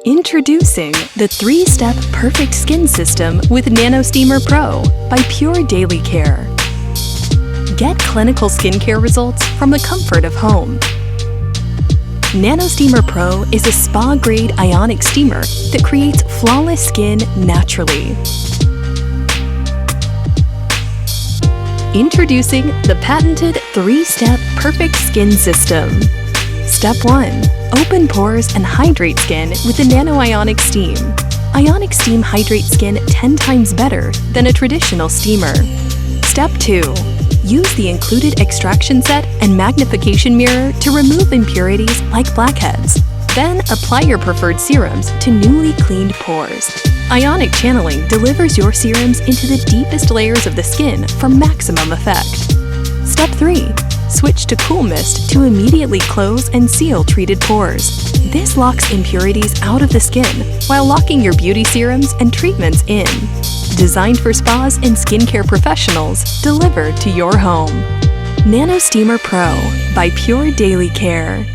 Introducing the 3-step perfect skin system with NanoSteamer Pro by Pure Daily Care. Get clinical skincare results from the comfort of home. NanoSteamer Pro is a spa-grade ionic steamer that creates flawless skin naturally. Introducing the patented 3-step perfect skin system. Step 1. Open pores and hydrate skin with the Nano Ionic Steam. Ionic Steam hydrates skin 10 times better than a traditional steamer. Step 2. Use the included extraction set and magnification mirror to remove impurities like blackheads. Then apply your preferred serums to newly cleaned pores. Ionic channeling delivers your serums into the deepest layers of the skin for maximum effect. Step 3. Switch to Cool Mist to immediately close and seal treated pores. This locks impurities out of the skin while locking your beauty serums and treatments in. Designed for spas and skincare professionals, delivered to your home. NanoSteamer Pro by Pure Daily Care.